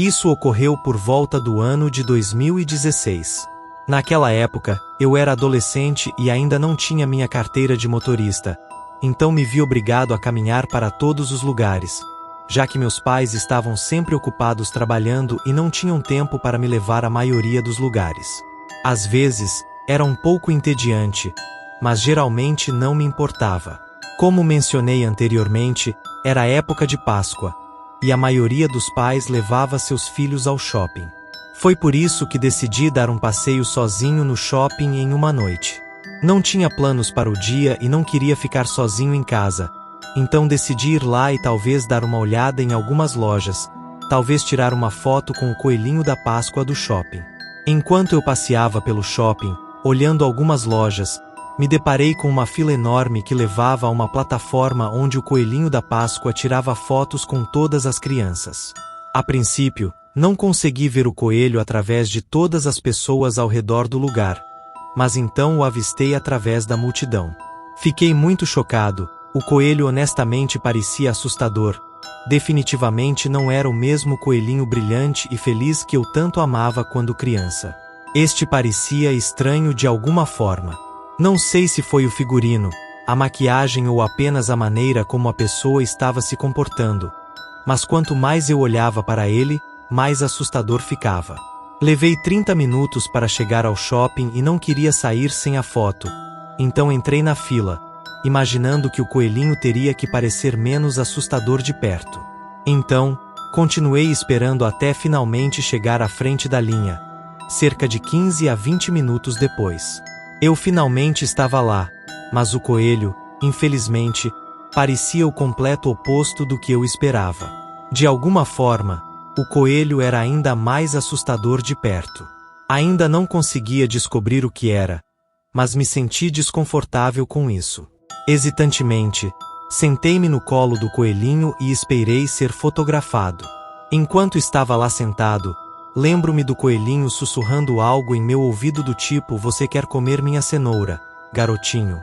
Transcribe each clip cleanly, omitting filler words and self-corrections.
Isso ocorreu por volta do ano de 2016. Naquela época, eu era adolescente e ainda não tinha minha carteira de motorista, então me vi obrigado a caminhar para todos os lugares, já que meus pais estavam sempre ocupados trabalhando e não tinham tempo para me levar à maioria dos lugares. Às vezes, era um pouco entediante, mas geralmente não me importava. Como mencionei anteriormente, era época de Páscoa, e a maioria dos pais levava seus filhos ao shopping. Foi por isso que decidi dar um passeio sozinho no shopping em uma noite. Não tinha planos para o dia e não queria ficar sozinho em casa, então decidi ir lá e talvez dar uma olhada em algumas lojas, talvez tirar uma foto com o coelhinho da Páscoa do shopping. Enquanto eu passeava pelo shopping, olhando algumas lojas, me deparei com uma fila enorme que levava a uma plataforma onde o coelhinho da Páscoa tirava fotos com todas as crianças. A princípio, não consegui ver o coelho através de todas as pessoas ao redor do lugar, mas então o avistei através da multidão. Fiquei muito chocado, o coelho honestamente parecia assustador. Definitivamente não era o mesmo coelhinho brilhante e feliz que eu tanto amava quando criança. Este parecia estranho de alguma forma. Não sei se foi o figurino, a maquiagem ou apenas a maneira como a pessoa estava se comportando, mas quanto mais eu olhava para ele, mais assustador ficava. Levei 30 minutos para chegar ao shopping e não queria sair sem a foto, então entrei na fila, imaginando que o coelhinho teria que parecer menos assustador de perto. Então, continuei esperando até finalmente chegar à frente da linha, cerca de 15 a 20 minutos depois. Eu finalmente estava lá, mas o coelho, infelizmente, parecia o completo oposto do que eu esperava. De alguma forma, o coelho era ainda mais assustador de perto. Ainda não conseguia descobrir o que era, mas me senti desconfortável com isso. Hesitantemente, sentei-me no colo do coelhinho e esperei ser fotografado. Enquanto estava lá sentado, lembro-me do coelhinho sussurrando algo em meu ouvido do tipo: "Você quer comer minha cenoura, garotinho?"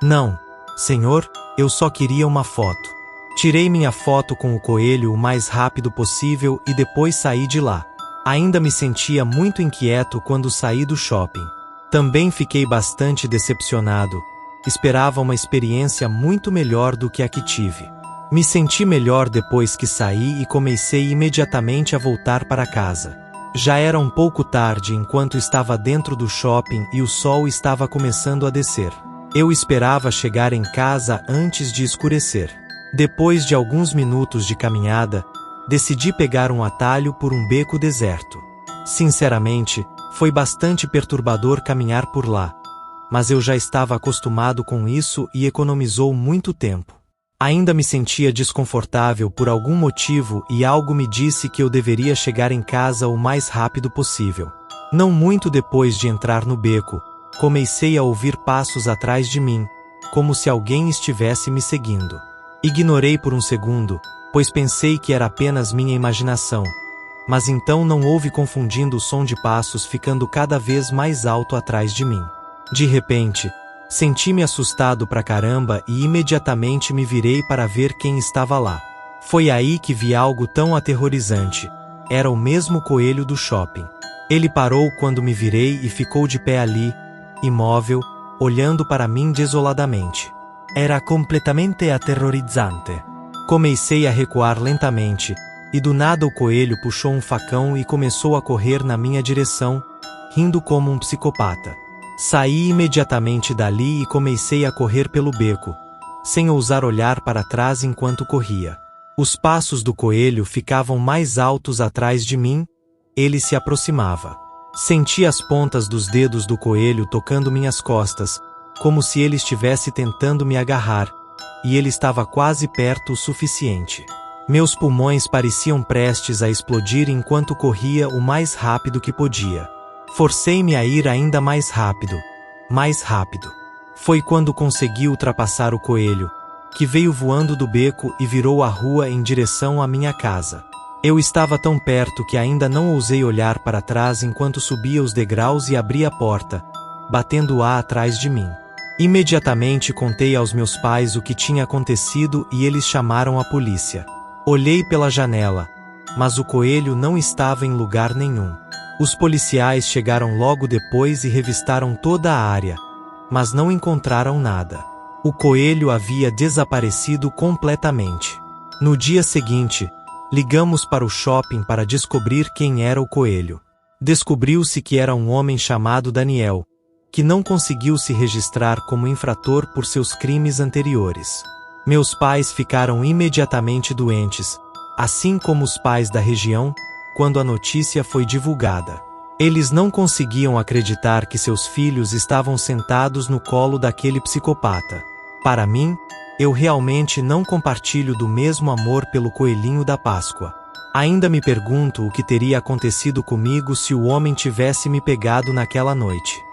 Não, senhor, eu só queria uma foto. Tirei minha foto com o coelho o mais rápido possível e depois saí de lá. Ainda me sentia muito inquieto quando saí do shopping. Também fiquei bastante decepcionado. Esperava uma experiência muito melhor do que a que tive. Me senti melhor depois que saí e comecei imediatamente a voltar para casa. Já era um pouco tarde enquanto estava dentro do shopping e o sol estava começando a descer. Eu esperava chegar em casa antes de escurecer. Depois de alguns minutos de caminhada, decidi pegar um atalho por um beco deserto. Sinceramente, foi bastante perturbador caminhar por lá, mas eu já estava acostumado com isso e economizou muito tempo. Ainda me sentia desconfortável por algum motivo e algo me disse que eu deveria chegar em casa o mais rápido possível. Não muito depois de entrar no beco, comecei a ouvir passos atrás de mim, como se alguém estivesse me seguindo. Ignorei por um segundo, pois pensei que era apenas minha imaginação, mas então não houve confundindo o som de passos ficando cada vez mais alto atrás de mim. De repente, senti-me assustado pra caramba e imediatamente me virei para ver quem estava lá. Foi aí que vi algo tão aterrorizante. Era o mesmo coelho do shopping. Ele parou quando me virei e ficou de pé ali, imóvel, olhando para mim desoladamente. Era completamente aterrorizante. Comecei a recuar lentamente, e do nada o coelho puxou um facão e começou a correr na minha direção, rindo como um psicopata. Saí imediatamente dali e comecei a correr pelo beco, sem ousar olhar para trás enquanto corria. Os passos do coelho ficavam mais altos atrás de mim, ele se aproximava. Senti as pontas dos dedos do coelho tocando minhas costas, como se ele estivesse tentando me agarrar, e ele estava quase perto o suficiente. Meus pulmões pareciam prestes a explodir enquanto corria o mais rápido que podia. Forcei-me a ir ainda mais rápido, mais rápido. Foi quando consegui ultrapassar o coelho, que veio voando do beco e virou a rua em direção à minha casa. Eu estava tão perto que ainda não ousei olhar para trás enquanto subia os degraus e abria a porta, batendo-a atrás de mim. Imediatamente contei aos meus pais o que tinha acontecido e eles chamaram a polícia. Olhei pela janela, mas o coelho não estava em lugar nenhum. Os policiais chegaram logo depois e revistaram toda a área, mas não encontraram nada. O coelho havia desaparecido completamente. No dia seguinte, ligamos para o shopping para descobrir quem era o coelho. Descobriu-se que era um homem chamado Daniel, que não conseguiu se registrar como infrator por seus crimes anteriores. Meus pais ficaram imediatamente doentes, assim como os pais da região, quando a notícia foi divulgada. Eles não conseguiam acreditar que seus filhos estavam sentados no colo daquele psicopata. Para mim, eu realmente não compartilho do mesmo amor pelo coelhinho da Páscoa. Ainda me pergunto o que teria acontecido comigo se o homem tivesse me pegado naquela noite.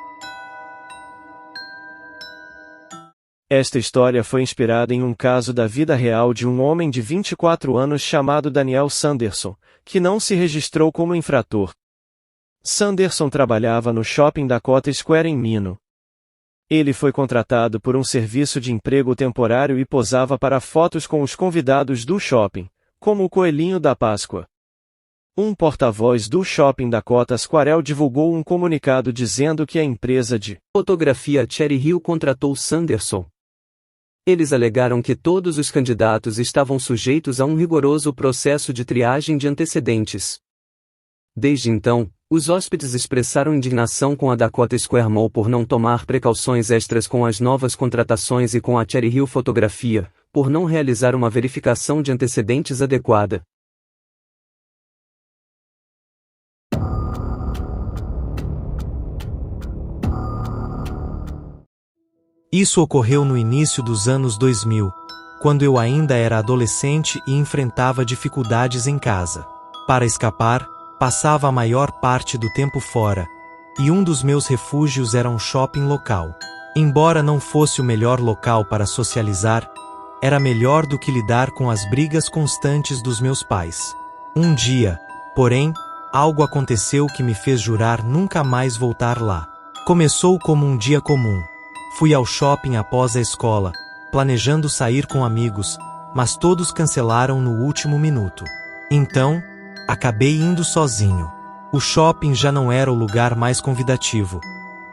Esta história foi inspirada em um caso da vida real de um homem de 24 anos chamado Daniel Sanderson, que não se registrou como infrator. Sanderson trabalhava no Shopping Dakota Square em Mino. Ele foi contratado por um serviço de emprego temporário e posava para fotos com os convidados do shopping, como o coelhinho da Páscoa. Um porta-voz do Shopping Dakota Square divulgou um comunicado dizendo que a empresa de fotografia Cherry Hill contratou Sanderson. Eles alegaram que todos os candidatos estavam sujeitos a um rigoroso processo de triagem de antecedentes. Desde então, os hóspedes expressaram indignação com a Dakota Square Mall por não tomar precauções extras com as novas contratações e com a Cherry Hill Fotografia, por não realizar uma verificação de antecedentes adequada. Isso ocorreu no início dos anos 2000, quando eu ainda era adolescente e enfrentava dificuldades em casa. Para escapar, passava a maior parte do tempo fora, e um dos meus refúgios era um shopping local. Embora não fosse o melhor local para socializar, era melhor do que lidar com as brigas constantes dos meus pais. Um dia, porém, algo aconteceu que me fez jurar nunca mais voltar lá. Começou como um dia comum. Fui ao shopping após a escola, planejando sair com amigos, mas todos cancelaram no último minuto. Então, acabei indo sozinho. O shopping já não era o lugar mais convidativo.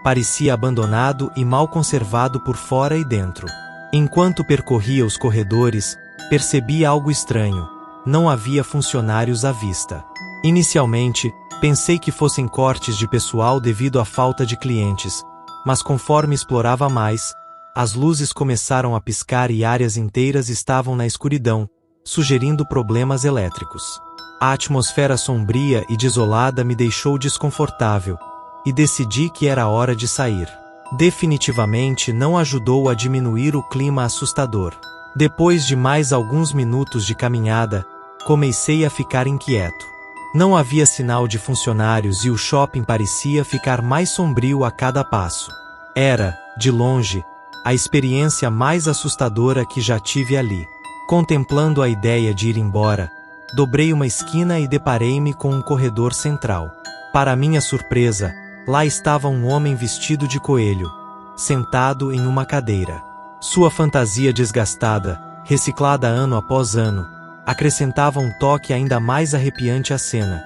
Parecia abandonado e mal conservado por fora e dentro. Enquanto percorria os corredores, percebi algo estranho. Não havia funcionários à vista. Inicialmente, pensei que fossem cortes de pessoal devido à falta de clientes, mas conforme explorava mais, as luzes começaram a piscar e áreas inteiras estavam na escuridão, sugerindo problemas elétricos. A atmosfera sombria e desolada me deixou desconfortável, e decidi que era hora de sair. Definitivamente não ajudou a diminuir o clima assustador. Depois de mais alguns minutos de caminhada, comecei a ficar inquieto. Não havia sinal de funcionários e o shopping parecia ficar mais sombrio a cada passo. Era, de longe, a experiência mais assustadora que já tive ali. Contemplando a ideia de ir embora, dobrei uma esquina e deparei-me com um corredor central. Para minha surpresa, lá estava um homem vestido de coelho, sentado em uma cadeira. Sua fantasia desgastada, reciclada ano após ano, acrescentava um toque ainda mais arrepiante à cena,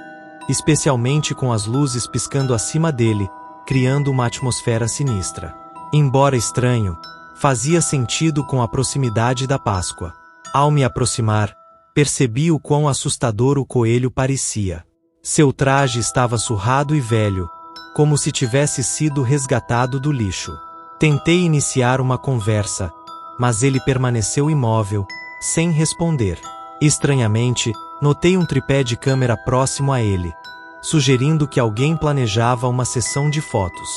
especialmente com as luzes piscando acima dele, criando uma atmosfera sinistra. Embora estranho, fazia sentido com a proximidade da Páscoa. Ao me aproximar, percebi o quão assustador o coelho parecia. Seu traje estava surrado e velho, como se tivesse sido resgatado do lixo. Tentei iniciar uma conversa, mas ele permaneceu imóvel, sem responder. Estranhamente, notei um tripé de câmera próximo a ele, sugerindo que alguém planejava uma sessão de fotos.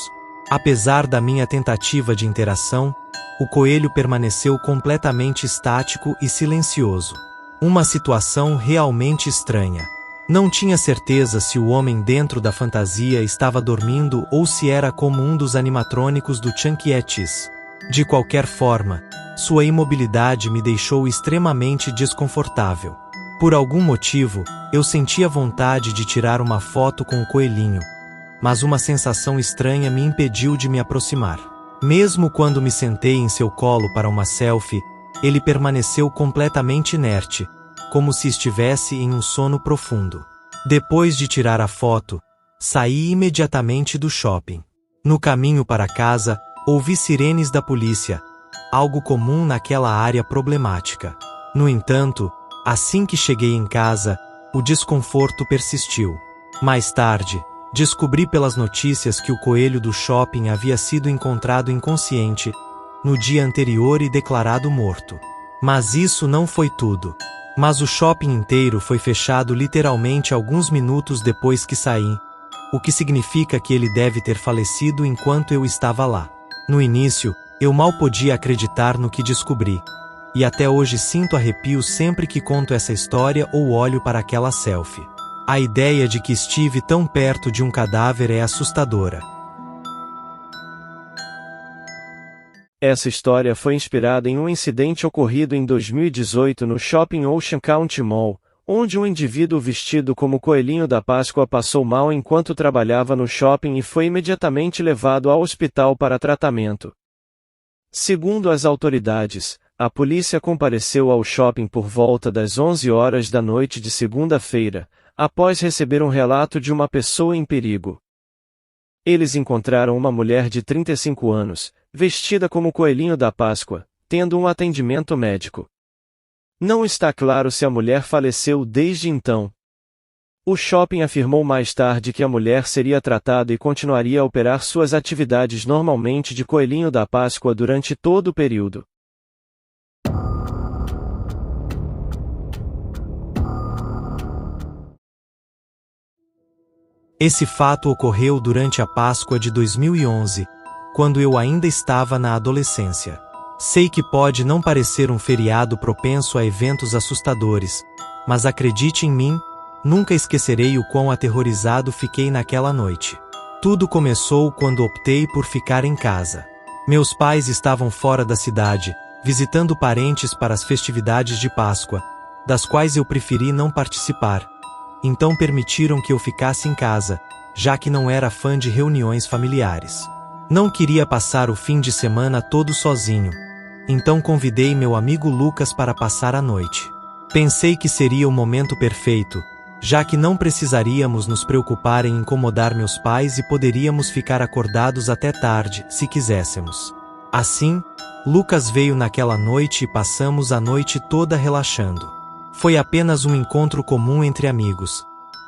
Apesar da minha tentativa de interação, o coelho permaneceu completamente estático e silencioso. Uma situação realmente estranha. Não tinha certeza se o homem dentro da fantasia estava dormindo ou se era como um dos animatrônicos do Chuck E. Cheese. De qualquer forma, sua imobilidade me deixou extremamente desconfortável. Por algum motivo, eu sentia vontade de tirar uma foto com o coelhinho, mas uma sensação estranha me impediu de me aproximar. Mesmo quando me sentei em seu colo para uma selfie, ele permaneceu completamente inerte, como se estivesse em um sono profundo. Depois de tirar a foto, saí imediatamente do shopping. No caminho para casa, ouvi sirenes da polícia, algo comum naquela área problemática. No entanto, assim que cheguei em casa, o desconforto persistiu. Mais tarde, descobri pelas notícias que o coelho do shopping havia sido encontrado inconsciente no dia anterior e declarado morto. Mas isso não foi tudo. Mas o shopping inteiro foi fechado literalmente alguns minutos depois que saí, o que significa que ele deve ter falecido enquanto eu estava lá. No início, eu mal podia acreditar no que descobri. E até hoje sinto arrepios sempre que conto essa história ou olho para aquela selfie. A ideia de que estive tão perto de um cadáver é assustadora. Essa história foi inspirada em um incidente ocorrido em 2018 no Shopping Ocean County Mall, onde um indivíduo vestido como Coelhinho da Páscoa passou mal enquanto trabalhava no shopping e foi imediatamente levado ao hospital para tratamento. Segundo as autoridades, a polícia compareceu ao shopping por volta das 11 horas da noite de segunda-feira, após receber um relato de uma pessoa em perigo. Eles encontraram uma mulher de 35 anos, vestida como Coelhinho da Páscoa, tendo um atendimento médico. Não está claro se a mulher faleceu desde então. O shopping afirmou mais tarde que a mulher seria tratada e continuaria a operar suas atividades normalmente de Coelhinho da Páscoa durante todo o período. Esse fato ocorreu durante a Páscoa de 2011, quando eu ainda estava na adolescência. Sei que pode não parecer um feriado propenso a eventos assustadores, mas acredite em mim, nunca esquecerei o quão aterrorizado fiquei naquela noite. Tudo começou quando optei por ficar em casa. Meus pais estavam fora da cidade, visitando parentes para as festividades de Páscoa, das quais eu preferi não participar. Então permitiram que eu ficasse em casa, já que não era fã de reuniões familiares. Não queria passar o fim de semana todo sozinho. Então convidei meu amigo Lucas para passar a noite. Pensei que seria o momento perfeito, já que não precisaríamos nos preocupar em incomodar meus pais e poderíamos ficar acordados até tarde, se quiséssemos. Assim, Lucas veio naquela noite e passamos a noite toda relaxando. Foi apenas um encontro comum entre amigos.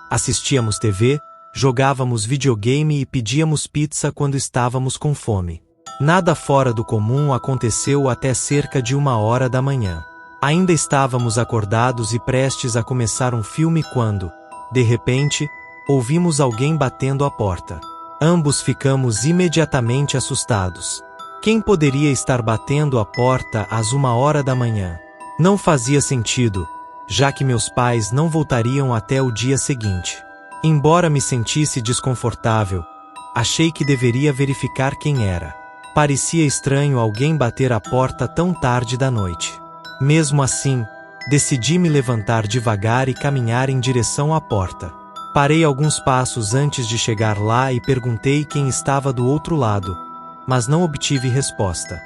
Assistíamos TV, jogávamos videogame e pedíamos pizza quando estávamos com fome. Nada fora do comum aconteceu até cerca de 1h da manhã. Ainda estávamos acordados e prestes a começar um filme quando, de repente, ouvimos alguém batendo a porta. Ambos ficamos imediatamente assustados. Quem poderia estar batendo a porta às 1h da manhã? Não fazia sentido, já que meus pais não voltariam até o dia seguinte. Embora me sentisse desconfortável, achei que deveria verificar quem era. Parecia estranho alguém bater a porta tão tarde da noite. Mesmo assim, decidi me levantar devagar e caminhar em direção à porta. Parei alguns passos antes de chegar lá e perguntei quem estava do outro lado, mas não obtive resposta.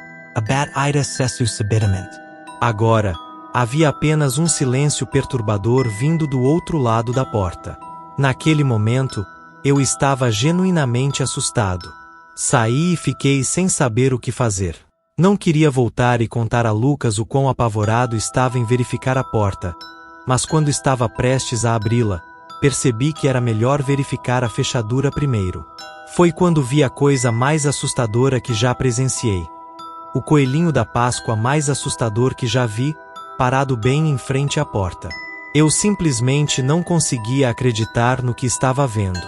Agora, havia apenas um silêncio perturbador vindo do outro lado da porta. Naquele momento, eu estava genuinamente assustado. Saí e fiquei sem saber o que fazer. Não queria voltar e contar a Lucas o quão apavorado estava em verificar a porta, mas quando estava prestes a abri-la, percebi que era melhor verificar a fechadura primeiro. Foi quando vi a coisa mais assustadora que já presenciei. O coelhinho da Páscoa mais assustador que já vi, parado bem em frente à porta. Eu simplesmente não conseguia acreditar no que estava vendo.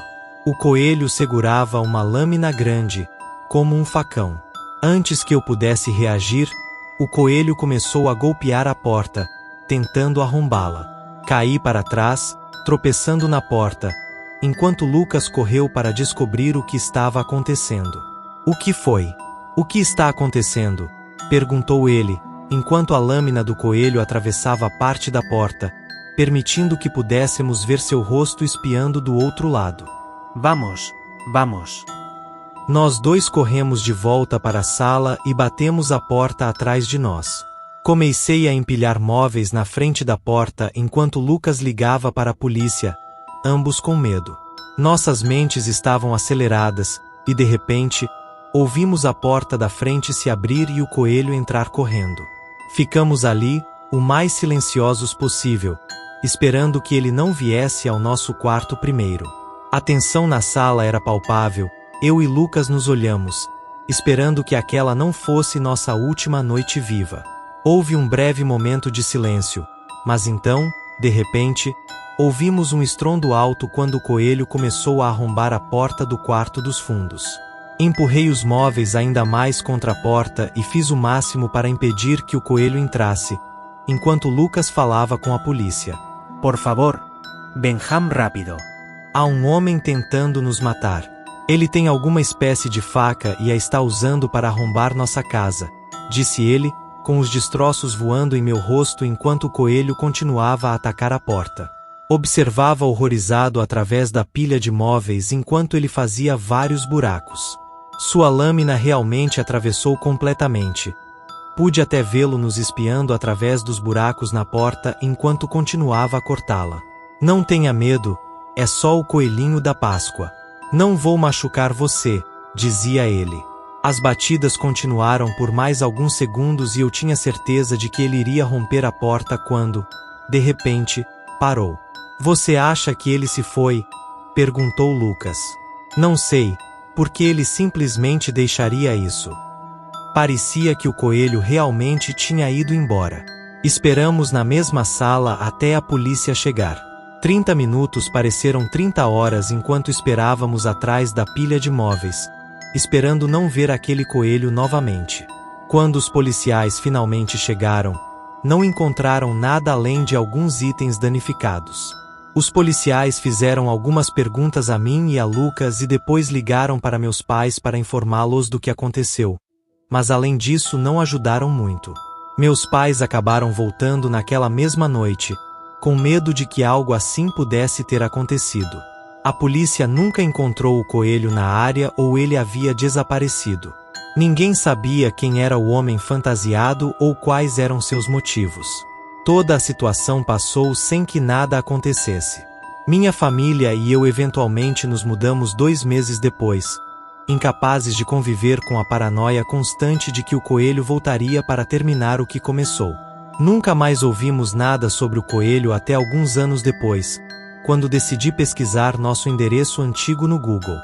O coelho segurava uma lâmina grande, como um facão. Antes que eu pudesse reagir, o coelho começou a golpear a porta, tentando arrombá-la. Caí para trás, tropeçando na porta, enquanto Lucas correu para descobrir o que estava acontecendo. O que foi? O que está acontecendo? Perguntou ele, enquanto a lâmina do coelho atravessava parte da porta, permitindo que pudéssemos ver seu rosto espiando do outro lado. Vamos. Nós dois corremos de volta para a sala e batemos a porta atrás de nós. Comecei a empilhar móveis na frente da porta enquanto Lucas ligava para a polícia, ambos com medo. Nossas mentes estavam aceleradas, e de repente, ouvimos a porta da frente se abrir e o coelho entrar correndo. Ficamos ali, o mais silenciosos possível, esperando que ele não viesse ao nosso quarto primeiro. A tensão na sala era palpável, eu e Lucas nos olhamos, esperando que aquela não fosse nossa última noite viva. Houve um breve momento de silêncio, mas então, de repente, ouvimos um estrondo alto quando o coelho começou a arrombar a porta do quarto dos fundos. Empurrei os móveis ainda mais contra a porta e fiz o máximo para impedir que o coelho entrasse, enquanto Lucas falava com a polícia. Por favor, venham rápido. Há um homem tentando nos matar. Ele tem alguma espécie de faca e a está usando para arrombar nossa casa, disse ele, com os destroços voando em meu rosto enquanto o coelho continuava a atacar a porta. Observava horrorizado através da pilha de móveis enquanto ele fazia vários buracos. Sua lâmina realmente atravessou completamente. Pude até vê-lo nos espiando através dos buracos na porta enquanto continuava a cortá-la. Não tenha medo, é só o coelhinho da Páscoa. Não vou machucar você, dizia ele. As batidas continuaram por mais alguns segundos e eu tinha certeza de que ele iria romper a porta quando, de repente, parou. Você acha que ele se foi? Perguntou Lucas. Não sei, porque ele simplesmente deixaria isso. Parecia que o coelho realmente tinha ido embora. Esperamos na mesma sala até a polícia chegar. 30 minutos pareceram 30 horas enquanto esperávamos atrás da pilha de móveis, esperando não ver aquele coelho novamente. Quando os policiais finalmente chegaram, não encontraram nada além de alguns itens danificados. Os policiais fizeram algumas perguntas a mim e a Lucas e depois ligaram para meus pais para informá-los do que aconteceu. Mas além disso não ajudaram muito. Meus pais acabaram voltando naquela mesma noite, com medo de que algo assim pudesse ter acontecido. A polícia nunca encontrou o coelho na área ou ele havia desaparecido. Ninguém sabia quem era o homem fantasiado ou quais eram seus motivos. Toda a situação passou sem que nada acontecesse. Minha família e eu eventualmente nos mudamos 2 meses depois, incapazes de conviver com a paranoia constante de que o coelho voltaria para terminar o que começou. Nunca mais ouvimos nada sobre o coelho até alguns anos depois, quando decidi pesquisar nosso endereço antigo no Google.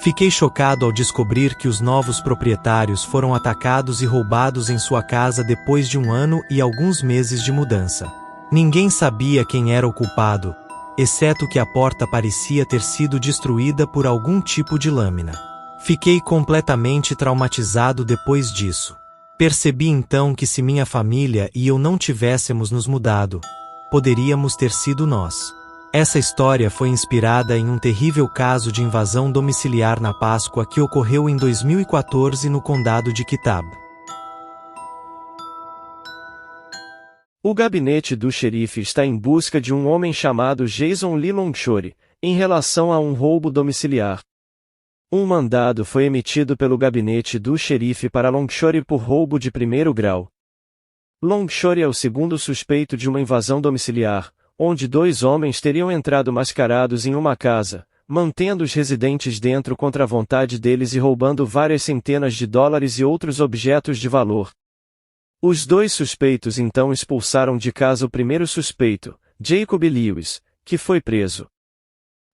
Fiquei chocado ao descobrir que os novos proprietários foram atacados e roubados em sua casa depois de 1 ano e alguns meses de mudança. Ninguém sabia quem era o culpado, exceto que a porta parecia ter sido destruída por algum tipo de lâmina. Fiquei completamente traumatizado depois disso. Percebi então que se minha família e eu não tivéssemos nos mudado, poderíamos ter sido nós. Essa história foi inspirada em um terrível caso de invasão domiciliar na Páscoa que ocorreu em 2014 no condado de Kitab. O gabinete do xerife está em busca de um homem chamado Jason Lee Longshore, em relação a um roubo domiciliar. Um mandado foi emitido pelo gabinete do xerife para Longshore por roubo de 1º grau. Longshore é o segundo suspeito de uma invasão domiciliar, onde 2 homens teriam entrado mascarados em uma casa, mantendo os residentes dentro contra a vontade deles e roubando várias centenas de dólares e outros objetos de valor. Os 2 suspeitos então expulsaram de casa o primeiro suspeito, Jacob Lewis, que foi preso.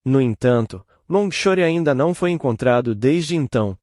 No entanto, Longshore ainda não foi encontrado desde então.